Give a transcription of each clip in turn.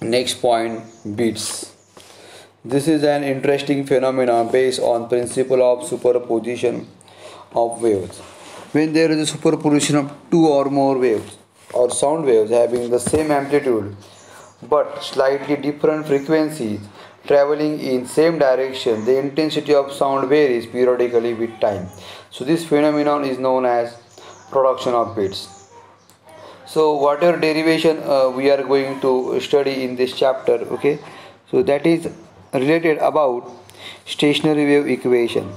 Next point, beats. This is an interesting phenomenon based on principle of superposition of waves. When there is a superposition of two or more waves or sound waves having the same amplitude but slightly different frequencies traveling in same direction, the intensity of sound varies periodically with time. So this phenomenon is known as production of beats. So whatever derivation we are going to study in this chapter, okay, so that is related about stationary wave equation.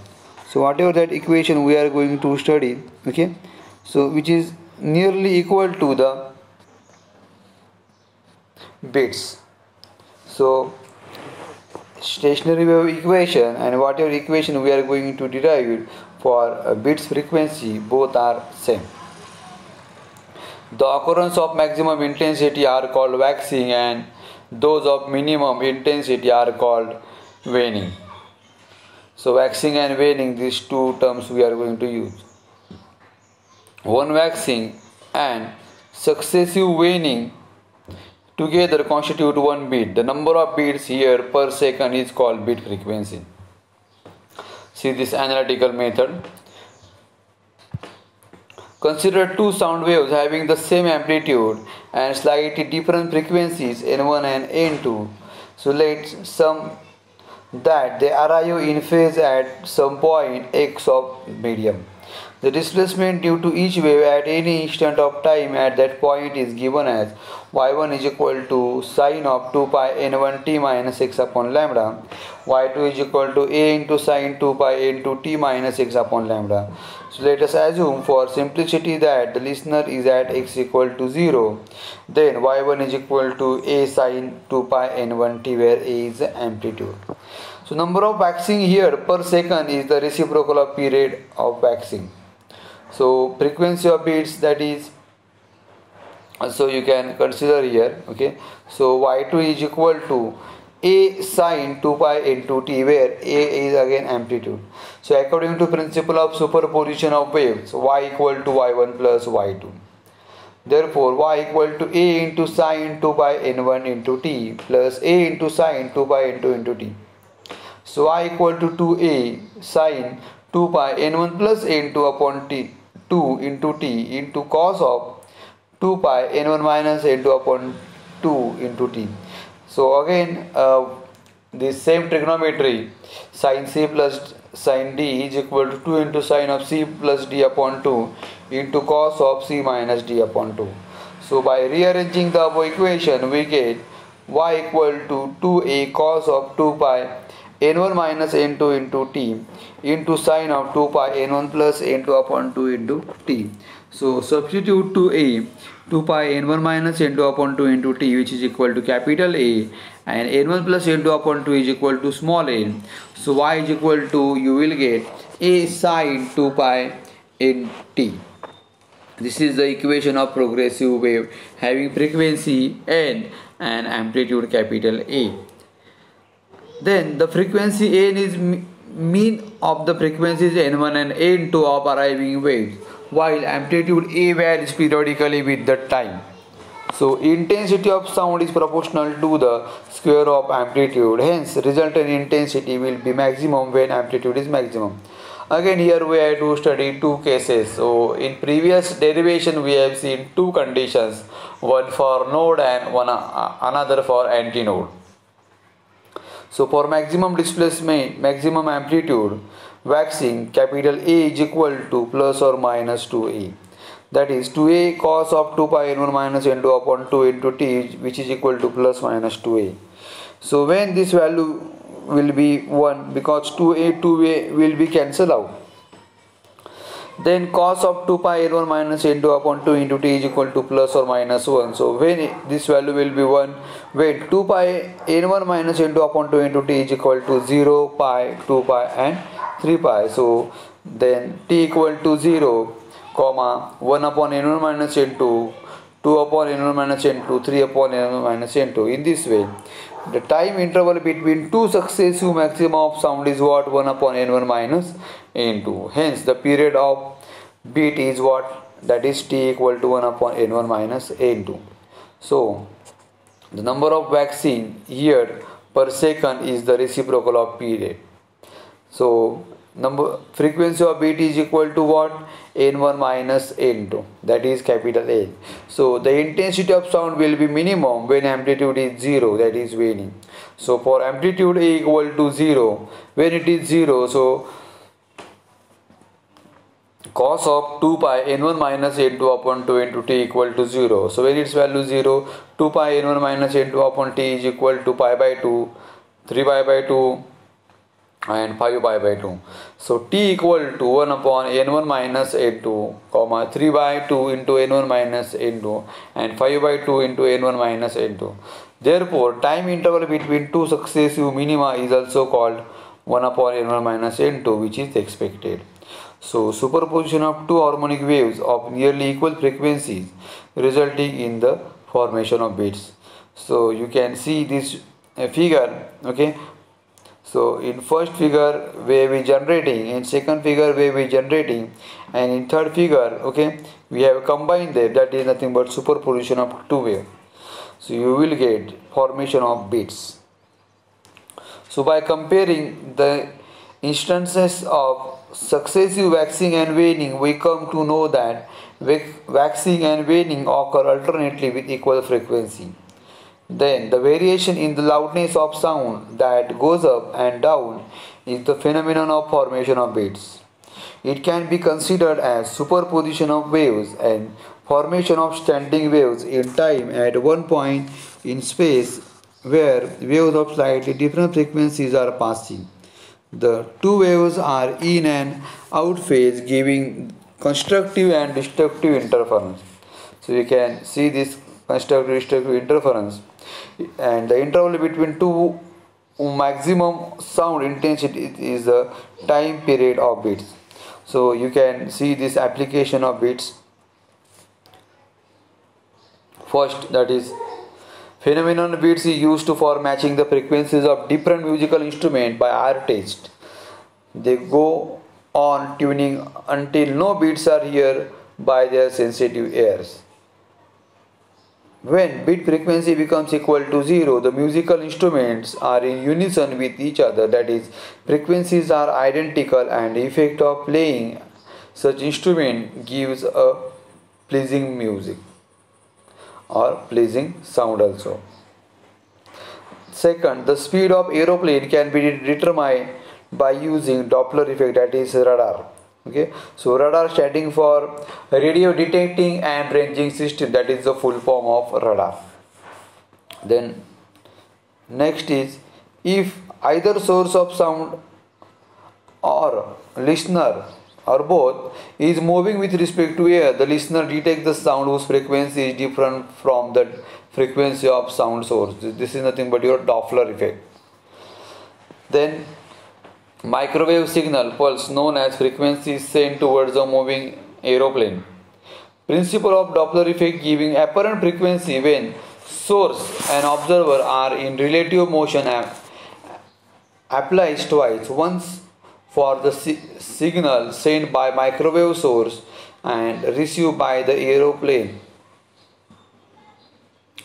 So whatever that equation we are going to study, okay, so which is nearly equal to the beats. So stationary wave equation and whatever equation we are going to derive for beats frequency, both are same. The occurrence of maximum intensity are called waxing and those of minimum intensity are called waning. So waxing and waning, these two terms we are going to use. One waxing and successive waning together constitute one beat. The number of beats here per second is called beat frequency. See this analytical method. Consider two sound waves having the same amplitude and slightly different frequencies N1 and N2. So let's sum that they arrive in phase at some point x of medium. The displacement due to each wave at any instant of time at that point is given as y1 is equal to sine of 2 pi n1t minus x upon lambda, y2 is equal to a into sine 2 pi n2t minus x upon lambda. So let us assume for simplicity that the listener is at x equal to 0. Then y1 is equal to a sine 2 pi n1t where a is the amplitude. So number of waxing here per second is the reciprocal of period of waxing. So frequency of beats, that is, so you can consider here, okay. So y2 is equal to a sine 2 pi into t where a is again amplitude. So according to principle of superposition of waves, y equal to y1 plus y2. Therefore y equal to a into sine 2 pi n1 into t plus a into sine 2 pi n2 into t. So y equal to 2a sine 2 pi n1 plus n2 upon t 2 into t into cos of 2 pi n1 minus n2 upon 2 into t. So again this same trigonometry, sin c plus sin d is equal to 2 into sine of c plus d upon 2 into cos of c minus d upon 2. So by rearranging the above equation we get y equal to 2a cos of 2 pi n1 minus n2 into t into sine of 2 pi n1 plus n2 upon 2 into t. So substitute 2a 2 pi n1 minus n2 upon 2 into t, which is equal to capital A, and n1 plus n2 upon 2 is equal to small a. So y is equal to, you will get a sine 2 pi n t. This is the equation of progressive wave having frequency n and amplitude capital A. Then the frequency n is mean of the frequencies n1 and n2 of arriving waves, while amplitude a varies periodically with the time. So intensity of sound is proportional to the square of amplitude. Hence resultant intensity will be maximum when amplitude is maximum. Again here we have to study two cases. So in previous derivation we have seen two conditions, one for node and another for antinode. So for maximum displacement, maximum amplitude, waxing, capital A is equal to plus or minus 2a. That is 2a cos of 2 pi n1 minus n2 upon 2 into t, which is equal to plus minus 2a. So when this value will be 1, because 2a will be cancelled out. Then cos of 2 pi n1 minus n2 upon 2 into t is equal to plus or minus 1. So when this value will be 1, when 2 pi n1 minus n2 upon 2 into t is equal to 0, pi, 2 pi and 3 pi. So then t equal to 0, comma 1 upon n1 minus n2, 2 upon n1 minus n2, 3 upon n1 minus n2. In this way, the time interval between two successive maxima of sound is what? 1 upon n1 minus n2. Hence the period of beat is what? That is t equal to 1 upon n1 minus n2. So The number of vaccine here per second is the reciprocal of P rate. So number frequency of beat is equal to what? N1 minus N2, that is capital N. So the intensity of sound will be minimum when amplitude is 0, that is waning. So for amplitude A equal to 0, when it is 0, so cos of 2 pi n1 minus n2 upon 2 into t equal to 0. So when its value 0, 2 pi n1 minus n2 upon t is equal to pi by 2, 3 pi by 2 and 5 pi by 2. So t equal to 1 upon n1 minus n2, comma 3 by 2 into n1 minus n2 and 5 by 2 into n1 minus n2. Therefore, time interval between two successive minima is also called 1 upon n1 minus n2, which is expected. So superposition of two harmonic waves of nearly equal frequencies resulting in the formation of beats. So you can see this figure, okay. So in first figure wave is generating, in second figure wave is generating, and in third figure, okay, we have combined them, that is nothing but superposition of two waves. So you will get formation of beats. So by comparing the instances of successive waxing and waning, we come to know that waxing and waning occur alternately with equal frequency. Then the variation in the loudness of sound that goes up and down is the phenomenon of formation of beats. It can be considered as superposition of waves and formation of standing waves in time at one point in space where waves of slightly different frequencies are passing. The two waves are in and out phase, giving constructive and destructive interference. So you can see this constructive destructive interference, and the interval between two maximum sound intensity is the time period of beats. So you can see this application of beats. First, that is phenomenon beats is used for matching the frequencies of different musical instruments by artists. They go on tuning until no beats are heard by their sensitive ears. When beat frequency becomes equal to 0, the musical instruments are in unison with each other, that is, frequencies are identical, and the effect of playing such instrument gives a pleasing music or pleasing sound also. Second, the speed of aeroplane can be determined by using Doppler effect, that is radar. Okay, so radar standing for radio detecting and ranging system, that is the full form of radar. Then next is, if either source of sound or listener or both is moving with respect to air, the listener detects the sound whose frequency is different from the frequency of sound source. This is nothing but your Doppler effect. Then microwave signal pulse known as frequency is sent towards a moving aeroplane. Principle of Doppler effect giving apparent frequency when source and observer are in relative motion applies twice, once for the signal sent by microwave source and received by the aeroplane.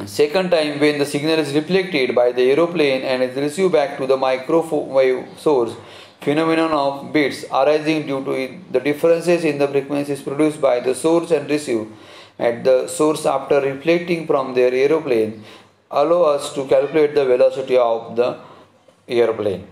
Second time when the signal is reflected by the aeroplane and is received back to the microwave source. Phenomenon of beats arising due to the differences in the frequencies produced by the source and received at the source after reflecting from their aeroplane allow us to calculate the velocity of the airplane.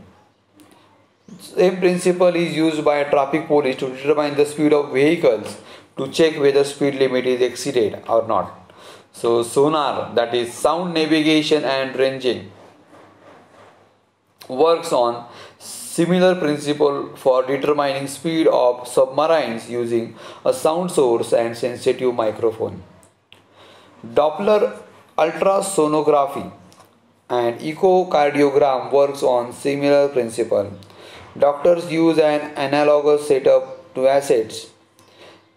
Same principle is used by traffic police to determine the speed of vehicles to check whether speed limit is exceeded or not. So sonar, that is sound navigation and ranging, works on similar principle for determining speed of submarines using a sound source and sensitive microphone. Doppler ultrasonography and echocardiogram works on similar principle. Doctors use an analogous setup to assess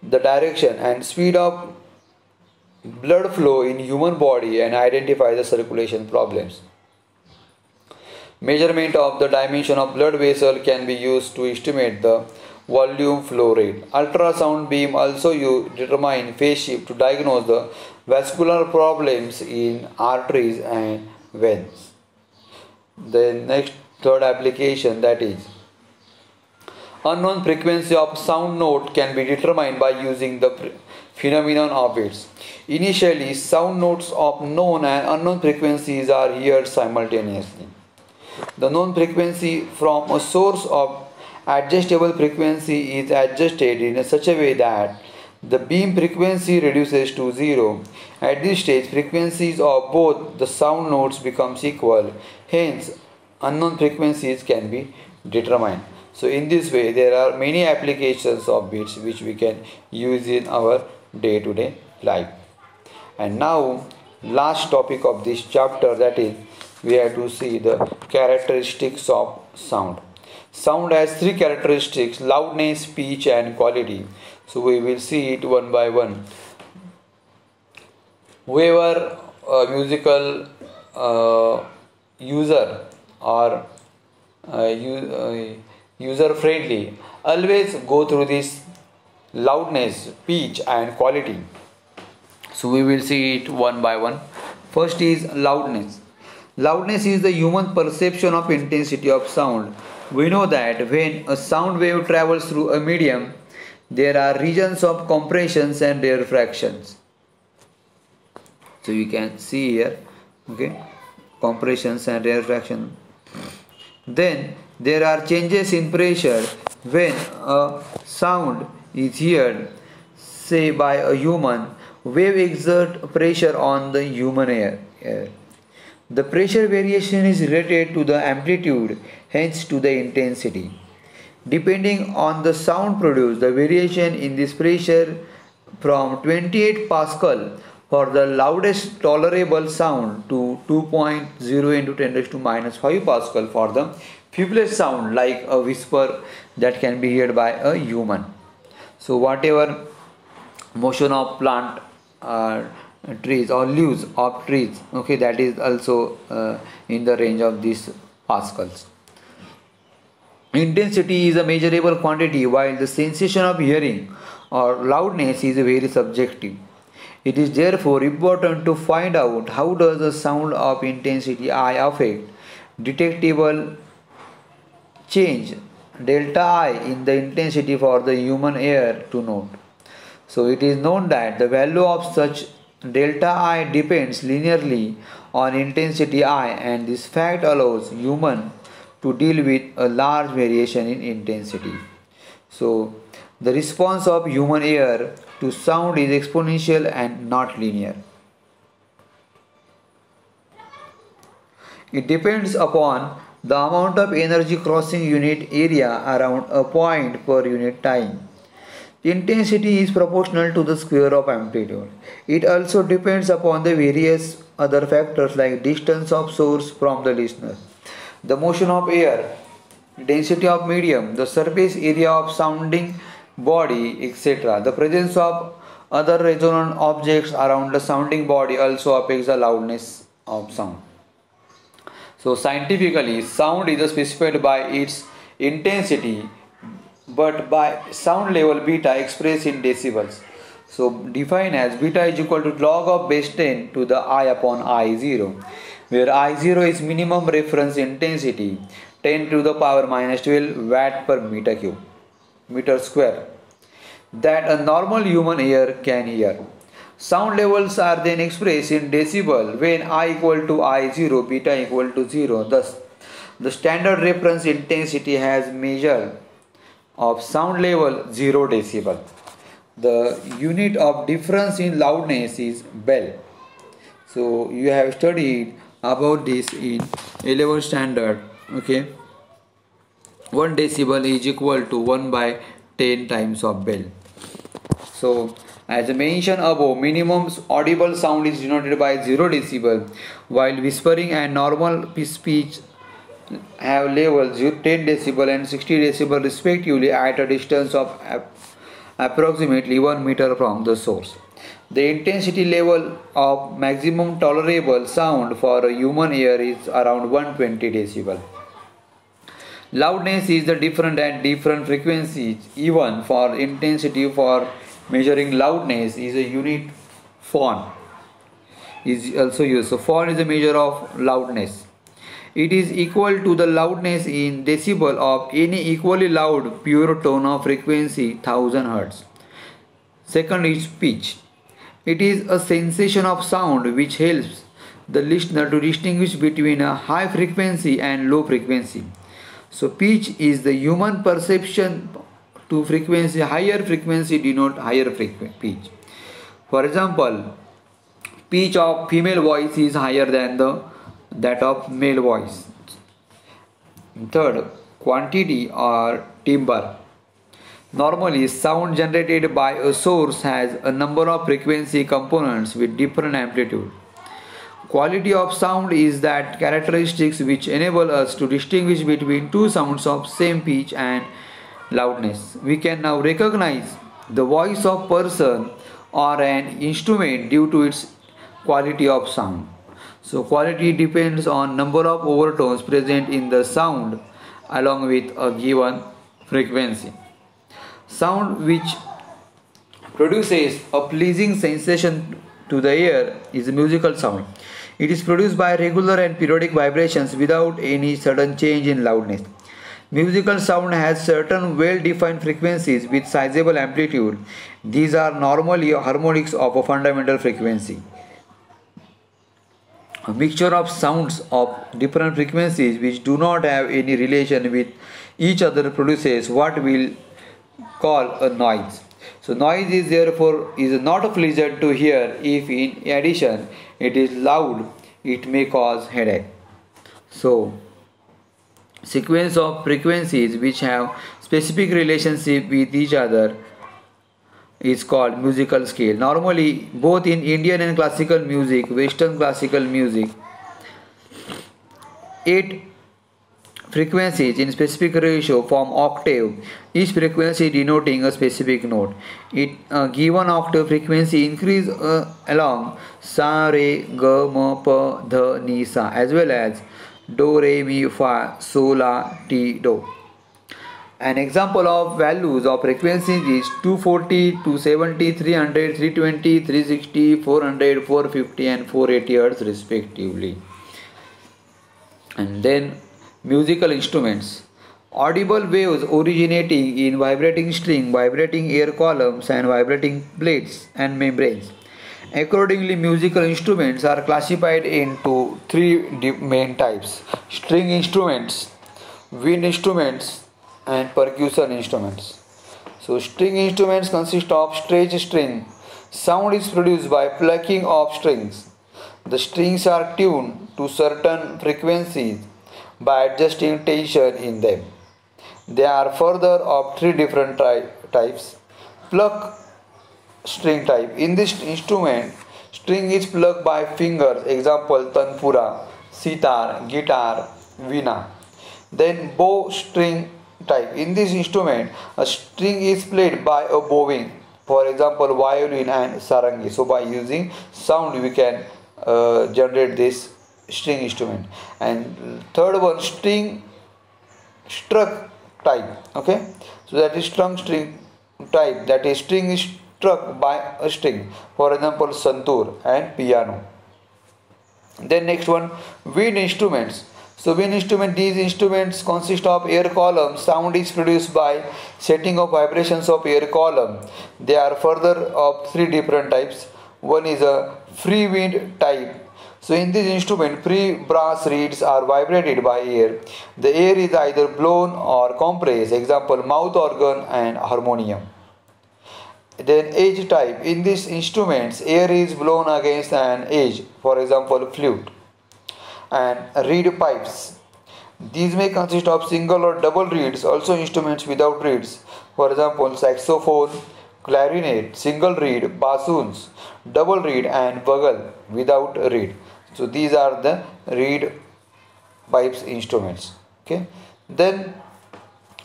the direction and speed of blood flow in human body and identify the circulation problems. Measurement of the dimension of blood vessel can be used to estimate the volume flow rate. Ultrasound beam also you determine phase shift to diagnose the vascular problems in arteries and veins. The next third application, that is unknown frequency of sound note can be determined by using the phenomenon of bits. Initially, sound notes of known and unknown frequencies are heard simultaneously. The known frequency from a source of adjustable frequency is adjusted in such a way that the beam frequency reduces to zero. At this stage, frequencies of both the sound notes becomes equal. Hence, unknown frequencies can be determined. So in this way, there are many applications of bits which we can use in our day-to-day life. And now, last topic of this chapter, that is, we have to see the characteristics of sound. Sound has three characteristics: loudness, pitch, and quality. So we will see it one by one. Whoever musical user or user friendly always go through this loudness, pitch, and quality. So we will see it one by one. First is loudness. Loudness is the human perception of intensity of sound. We know that when a sound wave travels through a medium, there are regions of compressions and rarefactions. So you can see here, okay, compressions and rarefaction. Then there are changes in pressure when a sound is heard, say by a human. Wave exert pressure on the human air. The pressure variation is related to the amplitude, hence to the intensity. Depending on the sound produced, the variation in this pressure from 28 Pascal for the loudest tolerable sound to 2.0 into 10 raised to minus 5 Pascal for the feeblest sound, like a whisper that can be heard by a human. So whatever motion of plant trees or leaves of trees, okay, that is also in the range of these pascals. Intensity is a measurable quantity, while the sensation of hearing or loudness is very subjective. It is therefore important to find out how does the sound of intensity I affect detectable change delta I in the intensity for the human ear to note. So it is known that the value of such delta I depends linearly on intensity I, and this fact allows human to deal with a large variation in intensity. So the response of human ear to sound is exponential and not linear. It depends upon the amount of energy crossing unit area around a point per unit time. Intensity is proportional to the square of amplitude. It also depends upon the various other factors like distance of source from the listener, the motion of air, density of medium, the surface area of sounding body, etc. The presence of other resonant objects around the sounding body also affects the loudness of sound. So scientifically, sound is specified by its intensity, but by sound level beta expressed in decibels. So defined as beta is equal to log of base 10 to the I upon I0, where I0 is minimum reference intensity, 10 to the power minus 12 watt per meter square, that a normal human ear can hear. Sound levels are then expressed in decibel when I equal to I0, beta equal to 0. Thus, the standard reference intensity has measured of sound level 0 decibel. The unit of difference in loudness is bell. So you have studied about this in 11th standard. Okay, 1 decibel is equal to 1 by 10 times of bell. So as mentioned above, minimum audible sound is denoted by 0 decibel, while whispering and normal speech have levels 10 decibel and 60 decibel respectively at a distance of approximately 1 meter from the source. The intensity level of maximum tolerable sound for a human ear is around 120 decibel. Loudness is the different at different frequencies. Even for intensity for measuring loudness is a unit phon is also used. So phon is a measure of loudness. It is equal to the loudness in decibel of any equally loud pure tone of frequency 1000 Hz. Second is pitch. It is a sensation of sound which helps the listener to distinguish between a high frequency and low frequency. So pitch is the human perception to frequency. Higher frequency denote higher pitch. For example, pitch of female voice is higher than that of male voice. Third, quantity or timbre. Normally, sound generated by a source has a number of frequency components with different amplitude. Quality of sound is that characteristics which enable us to distinguish between two sounds of same pitch and loudness. We can now recognize the voice of person or an instrument due to its quality of sound. So quality depends on number of overtones present in the sound along with a given frequency. Sound which produces a pleasing sensation to the ear is a musical sound. It is produced by regular and periodic vibrations without any sudden change in loudness. Musical sound has certain well-defined frequencies with sizable amplitude. These are normally harmonics of a fundamental frequency. A mixture of sounds of different frequencies which do not have any relation with each other produces what we'll call a noise. So noise is therefore not pleasant to hear. If in addition it is loud, it may cause headache. So sequence of frequencies which have specific relationship with each other is called musical scale. Normally, both in Indian and classical music, Western classical music, 8 frequencies in specific ratio form octave, each frequency denoting a specific note. A given octave frequency increase along sa, re, ga, ma, pa, dha, ni, sa, as well as do, re, mi, fa, sol, la, ti, do. An example of values of frequencies is 240, 270, 300, 320, 360, 400, 450 and 480 Hz respectively. And then musical instruments. Audible waves originating in vibrating string, vibrating air columns and vibrating plates and membranes. Accordingly, musical instruments are classified into 3 main types: string instruments, wind instruments and percussion instruments. So string instruments consist of stretched string. Sound is produced by plucking of strings. The strings are tuned to certain frequencies by adjusting tension in them. There are further of 3 different types. Pluck string type. In this instrument, string is plucked by fingers. Example, tanpura, sitar, guitar, veena. Then bow string type. In this instrument, a string is played by a bowing. For example, violin and sarangi. So by using sound, we can generate this string instrument. And third one, string struck type. Okay, so that is string type. That is string is struck by a string. For example, santur and piano. Then next one, wind instruments. So wind instrument, these instruments consist of air column. Sound is produced by setting of vibrations of air column. There are further of 3 different types. One is a free wind type. So in this instrument, free brass reeds are vibrated by air. The air is either blown or compressed. Example, mouth organ and harmonium. Then edge type. In these instruments, air is blown against an edge. For example, flute. And reed pipes. These may consist of single or double reeds, also instruments without reeds. For example, saxophone, clarinet, single reed, bassoons, double reed and bugle without reed. So these are the reed pipes instruments. Okay. Then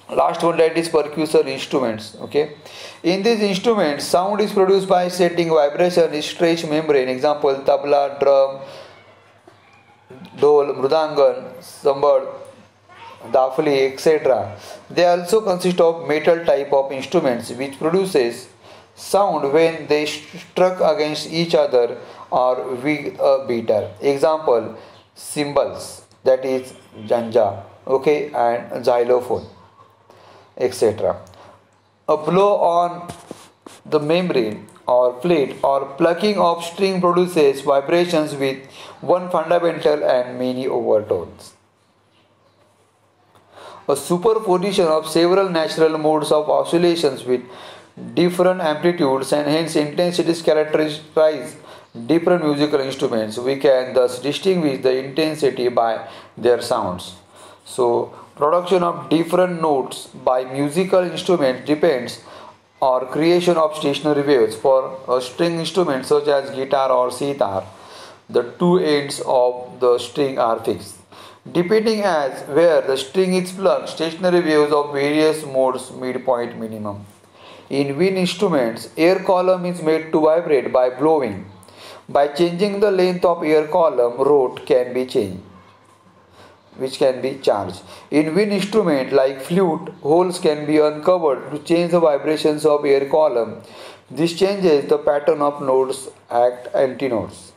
last one, that is percussion instruments. Okay. In these instruments, sound is produced by setting vibration in stretched membrane. Example, tabla, drum, dol, mrudangan, sambal, dafli, etc. They also consist of metal type of instruments which produces sound when they struck against each other or with a beater. Example, cymbals, that is janja, okay, and xylophone, etc. A blow on the membrane or plate or plucking of string produces vibrations with one fundamental and many overtones. A superposition of several natural modes of oscillations with different amplitudes and hence intensities characterize different musical instruments. We can thus distinguish the intensity by their sounds. So, production of different notes by musical instruments depends or creation of stationary waves for a string instrument such as guitar or sitar. The two ends of the string are fixed. Depending as where the string is plucked, stationary waves of various modes midpoint minimum. In wind instruments, air column is made to vibrate by blowing. By changing the length of air column, rod can be changed, which can be charged. In wind instrument like flute, holes can be uncovered to change the vibrations of air column. This changes the pattern of notes act antinodes.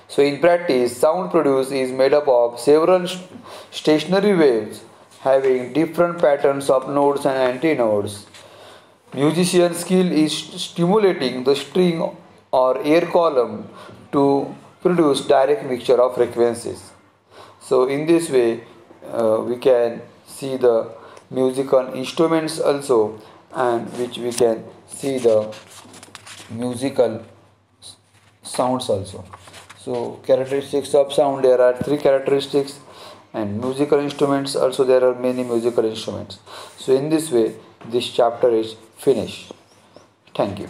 So in practice, sound produced is made up of several stationary waves having different patterns of nodes and antinodes. Musician skill is stimulating the string or air column to produce direct mixture of frequencies. So in this way, we can see the musical instruments also, and which we can see the musical sounds also. So characteristics of sound, there are three characteristics, and musical instruments also, there are many musical instruments. So in this way, this chapter is finished. Thank you.